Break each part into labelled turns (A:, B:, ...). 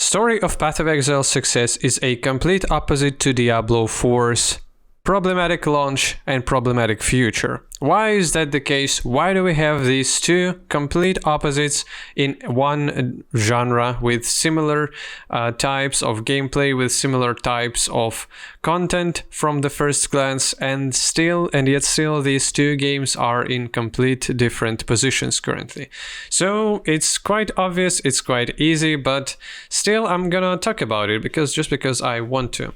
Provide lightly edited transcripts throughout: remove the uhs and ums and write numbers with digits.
A: Story of Path of Exile's success is a complete opposite to Diablo 4's problematic launch and problematic future. Why is that the case? Why do we have these two complete opposites in one genre with similar types of gameplay, with similar types of content from the first glance, and yet still these two games are in complete different positions currently? So it's quite obvious, it's quite easy, but still I'm gonna talk about it because I want to.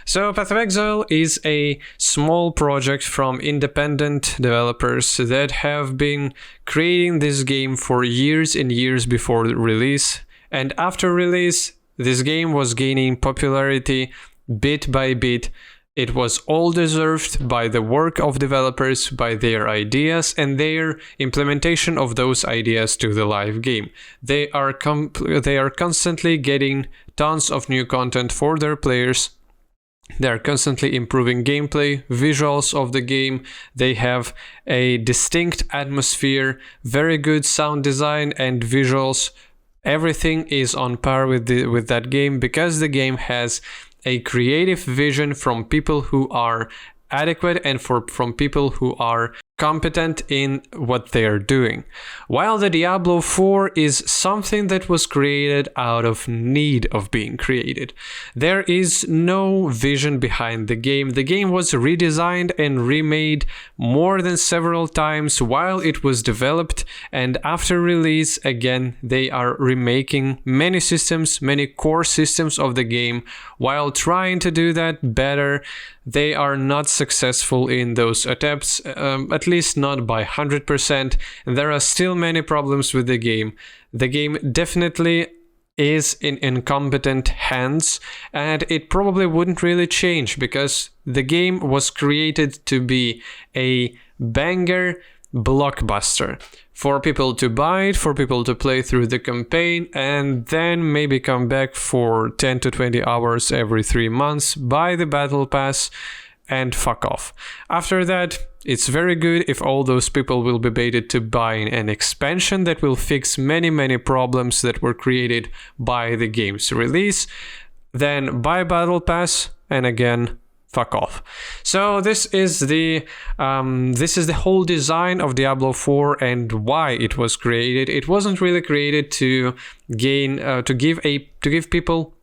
A: So Path of Exile is a small project from independent developers that have been creating this game for years and years before release, and after release this game was gaining popularity bit by bit. It was all deserved by the work of developers, by their ideas and their implementation of those ideas to the live game. They are constantly getting tons of new content for their players. They are constantly improving gameplay, visuals of the game. They have a distinct atmosphere, very good sound design and visuals. Everything is on par with that game because the game has a creative vision from people who are adequate and from people who are competent in what they are doing. While the Diablo 4 is something that was created out of need of being created. There is no vision behind the game. The game was redesigned and remade more than several times while it was developed, and after release again they are remaking many systems, many core systems of the game. While trying to do that better, they are not successful in those attempts, at least not by 100%, and there are still many problems with the game. The game definitely is in incompetent hands, and it probably wouldn't really change because the game was created to be a banger blockbuster for people to buy it, for people to play through the campaign, and then maybe come back for 10 to 20 hours every 3 months, buy the battle pass, and fuck off. After that, it's very good if all those people will be baited to buying an expansion that will fix many problems that were created by the game's release. Then buy battle pass, and again, fuck off. So this is the whole design of Diablo 4 and why it was created. It wasn't really created to give people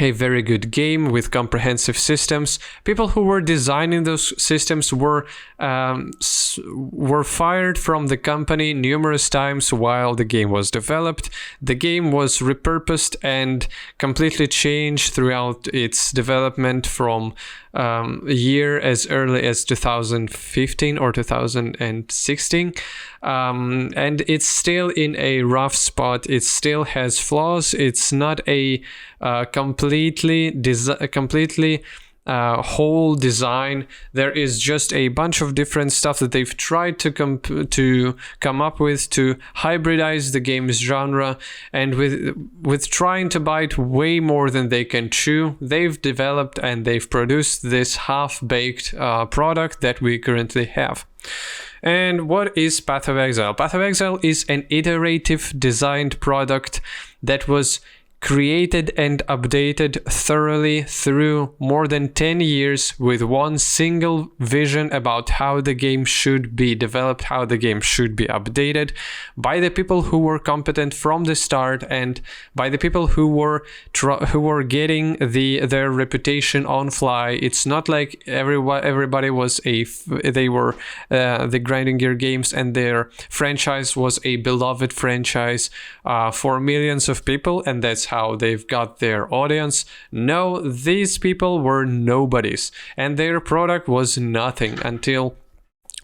A: a very good game with comprehensive systems. People who were designing those systems were fired from the company numerous times while the game was developed. The game was repurposed and completely changed throughout its development from a year as early as 2015 or 2016. And it's still in a rough spot. It still has flaws. It's not a completely whole design. There is just a bunch of different stuff that they've tried to come up with to hybridize the game's genre, and with trying to bite way more than they can chew, they've developed and they've produced this half-baked product that we currently have. And what is Path of Exile? Path of Exile is an iterative designed product that was created and updated thoroughly through more than 10 years with one single vision about how the game should be developed, how the game should be updated by the people who were competent from the start and by the people who were getting their reputation on fly. It's not like everybody was the Grinding Gear Games and their franchise was a beloved franchise for millions of people, and that's how they've got their audience. No, these people were nobodies, and their product was nothing until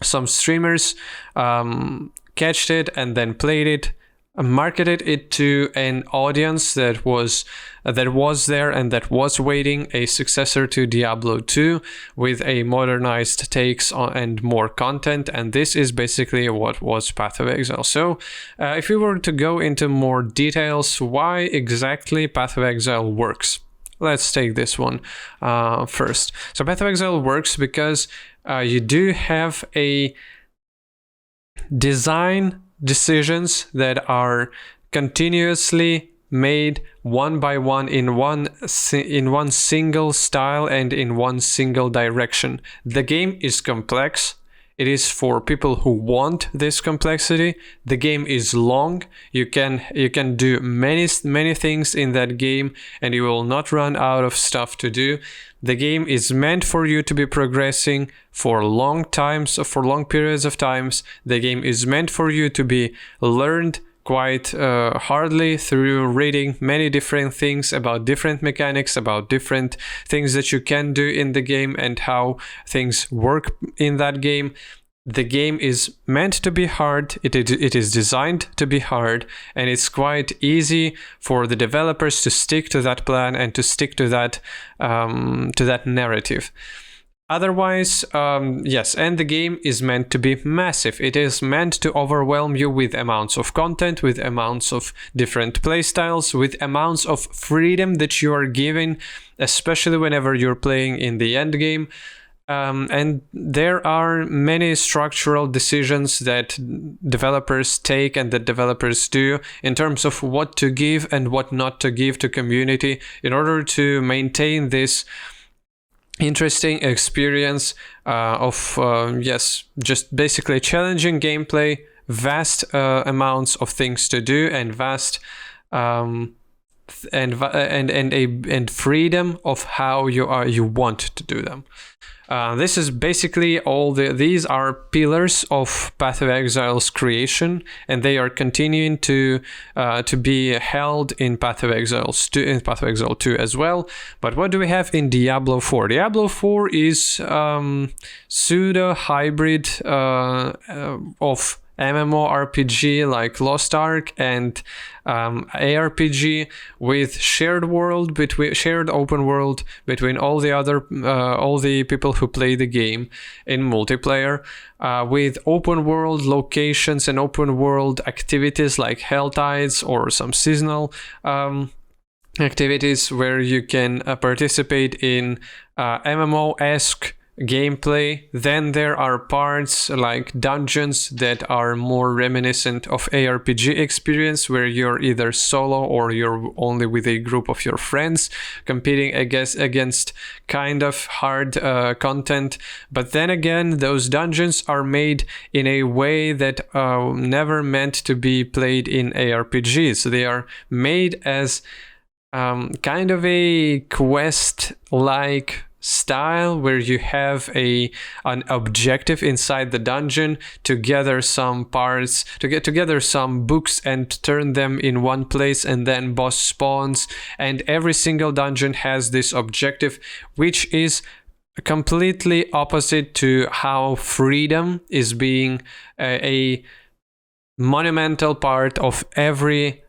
A: some streamers catched it and then played it, marketed it to an audience that was there and that was waiting a successor to Diablo 2 with a modernized takes on and more content, and this is basically what was Path of Exile. So if we were to go into more details, why exactly Path of Exile works, let's take this one first. So Path of Exile works because you do have a design decisions that are continuously made one by one in one single style and in one single direction. The game is complex. It is for people who want this complexity. The game is long. You can do many things in that game, and you will not run out of stuff to do. The game is meant for you to be progressing for long periods of times. The game is meant for you to be learned quite hardly through reading many different things about different mechanics, about different things that you can do in the game and how things work in that game. The game is meant to be hard. It is designed to be hard, and it's quite easy for the developers to stick to that plan and to stick to that narrative. Otherwise, yes, and the game is meant to be massive. It is meant to overwhelm you with amounts of content, with amounts of different playstyles, with amounts of freedom that you are given, especially whenever you're playing in the end game. And there are many structural decisions that developers take and that developers do in terms of what to give and what not to give to community in order to maintain this interesting experience of just basically challenging gameplay, vast amounts of things to do, and vast and freedom of how you want to do them. This is basically these are pillars of Path of Exile's creation, and they are continuing to be held in Path of Exile 2 as well. But what do we have in Diablo 4? Diablo 4 is pseudo hybrid of MMORPG like Lost Ark and ARPG with shared open world between all the people who play the game in multiplayer, with open world locations and open world activities like Hell Tides or some seasonal activities where you can participate in MMO-esque gameplay. Then there are parts like dungeons that are more reminiscent of ARPG experience, where you're either solo or you're only with a group of your friends competing against kind of hard content. But then again, those dungeons are made in a way that never meant to be played in ARPGs. They are made as kind of a quest-like style where you have an objective inside the dungeon to gather some parts, to get together some books and turn them in one place, and then boss spawns, and every single dungeon has this objective, which is completely opposite to how freedom is being a monumental part of every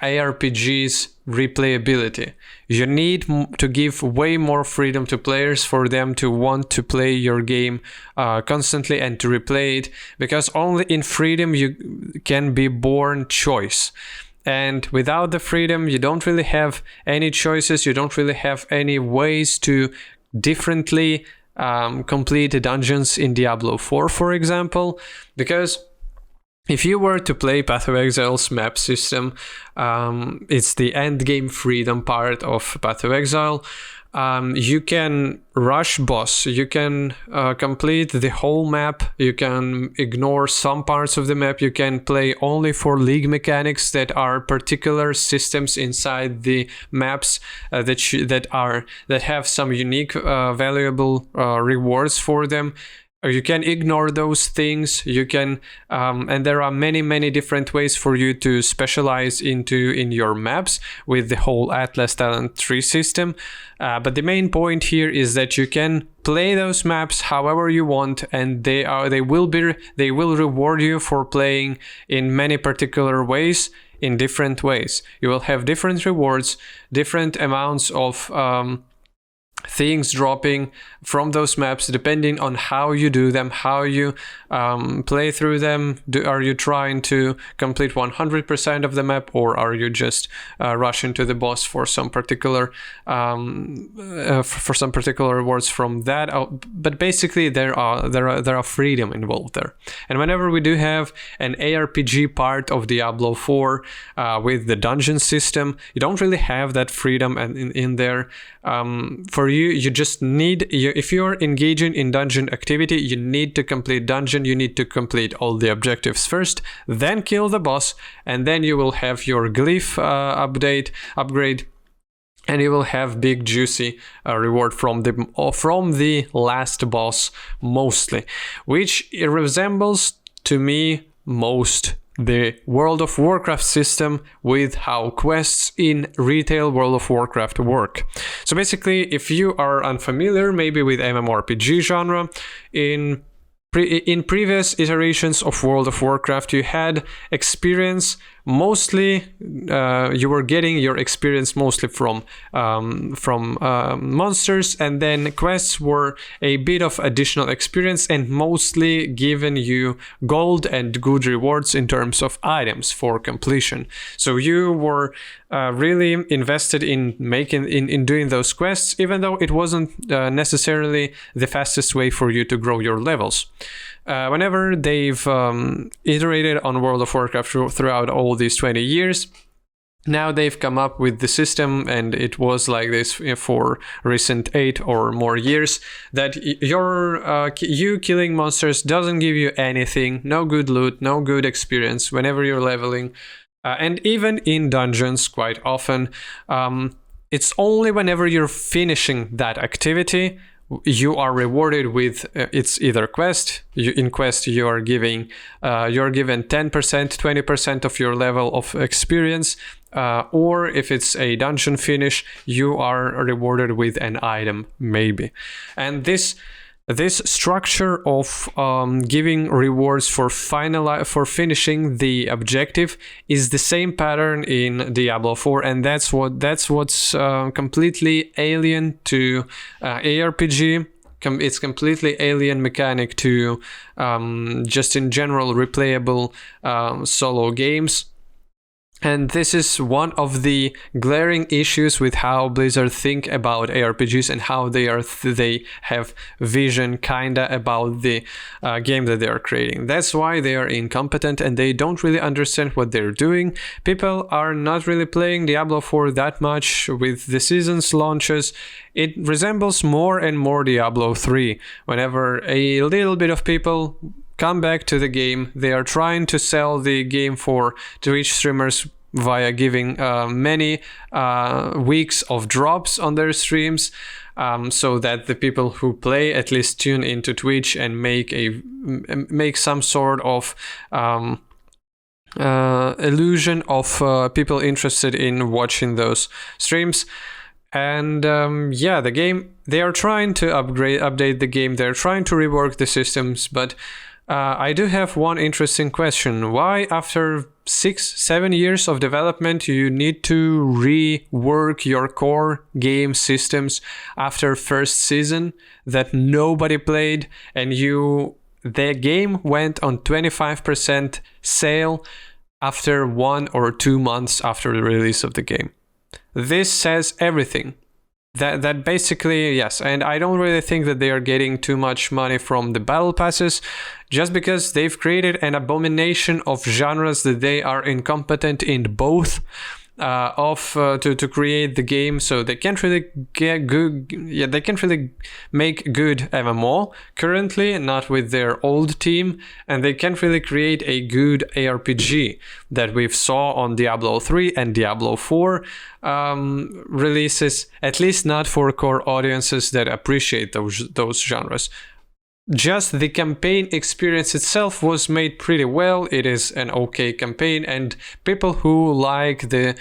A: ARPG's replayability. You need to give way more freedom to players for them to want to play your game constantly and to replay it, because only in freedom you can be born choice. And without the freedom, you don't really have any choices, you don't really have any ways to differently complete dungeons in Diablo 4, for example, because if you were to play Path of Exile's map system, it's the endgame freedom part of Path of Exile. You can rush boss, you can complete the whole map, you can ignore some parts of the map, you can play only for league mechanics that are particular systems inside the maps that have some unique valuable rewards for them. You can ignore those things. You can, and there are many different ways for you to specialize in your maps with the whole Atlas Talent tree system. But the main point here is that you can play those maps however you want, and they will reward you for playing in many particular ways, in different ways. You will have different rewards, different amounts of things dropping from those maps depending on how you do them, how you play through them. Are you trying to complete 100% of the map, or are you just rushing to the boss for some particular rewards from that? But basically there are freedom involved there. And whenever we do have an ARPG part of Diablo 4 with the dungeon system, you don't really have that freedom in there. For you just need, if you're engaging in dungeon activity, you need to complete dungeon, you need to complete all the objectives first, then kill the boss, and then you will have your glyph upgrade, and you will have big juicy reward from the last boss mostly, which resembles to me most the World of Warcraft system with how quests in retail World of Warcraft work. So basically, if you are unfamiliar maybe with MMORPG genre, in previous iterations of World of Warcraft, you had experience mostly, you were getting your experience mostly from monsters, and then quests were a bit of additional experience and mostly giving you gold and good rewards in terms of items for completion. So you were really invested in doing those quests, even though it wasn't necessarily the fastest way for you to grow your levels. Whenever they've iterated on World of Warcraft throughout all these 20 years, now they've come up with the system, and it was like this for recent 8 or more years, that you killing monsters doesn't give you anything, no good loot, no good experience whenever you're leveling. And even in dungeons, quite often, it's only whenever you're finishing that activity you are rewarded with it's either quest. In quest you are given 10%, 20% of your level of experience, or if it's a dungeon finish, you are rewarded with an item maybe. And this structure of giving rewards for finishing the objective is the same pattern in Diablo 4, and that's what's completely alien to ARPG. It's completely alien mechanic to just in general replayable solo games. And this is one of the glaring issues with how Blizzard think about ARPGs and how they have vision kinda about the game that they are creating. That's why they are incompetent and they don't really understand what they're doing. People are not really playing Diablo 4 that much with the season's launches. It resembles more and more Diablo 3. Whenever a little bit of people come back to the game, they are trying to sell the game for Twitch streamers via giving many weeks of drops on their streams, so that the people who play at least tune into Twitch and make some sort of illusion of people interested in watching those streams. And the game, they are trying to update the game, they're trying to rework the systems, but I do have one interesting question. Why after 6-7 years of development you need to rework your core game systems after first season that nobody played, and the game went on 25% sale after 1 or 2 months after the release of the game? This says everything. That basically, yes, and I don't really think that they are getting too much money from the battle passes, just because they've created an abomination of genres that they are incompetent in both to create the game, so they can't really get good. Yeah, they can't really make good MMO currently, not with their old team, and they can't really create a good ARPG that we've saw on Diablo 3 and Diablo 4 releases, at least not for core audiences that appreciate those genres. Just the campaign experience itself was made pretty well. It is an okay campaign, and people who like the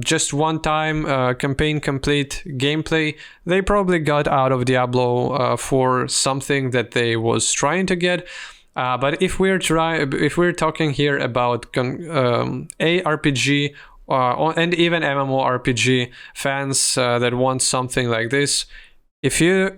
A: just one-time campaign complete gameplay, they probably got out of Diablo for something that they was trying to get. But if we're talking here about ARPG and even MMORPG fans that want something like this, If you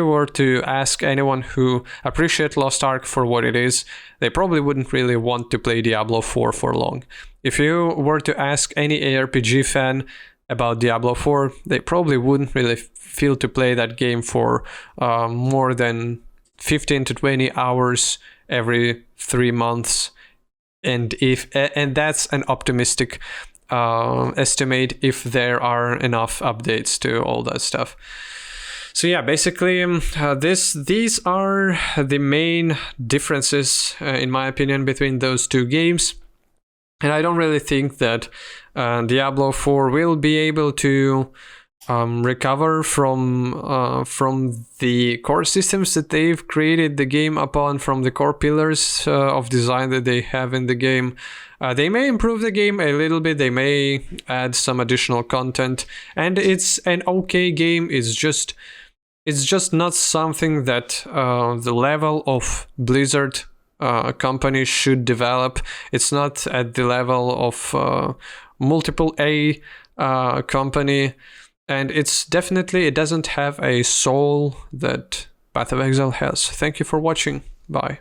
A: were to ask anyone who appreciates Lost Ark for what it is, they probably wouldn't really want to play Diablo 4 for long. If you were to ask any ARPG fan about Diablo 4, they probably wouldn't really feel to play that game for more than 15 to 20 hours every 3 months. And that's an optimistic estimate if there are enough updates to all that stuff. So yeah, basically these are the main differences in my opinion between those two games, and I don't really think that Diablo 4 will be able to recover from the core systems that they've created the game upon, from the core pillars of design that they have in the game. They may improve the game a little bit, they may add some additional content, and it's an okay game. It's just not something that the level of Blizzard company should develop. It's not at the level of multiple A company, and it doesn't have a soul that Path of Exile has. Thank you for watching. Bye.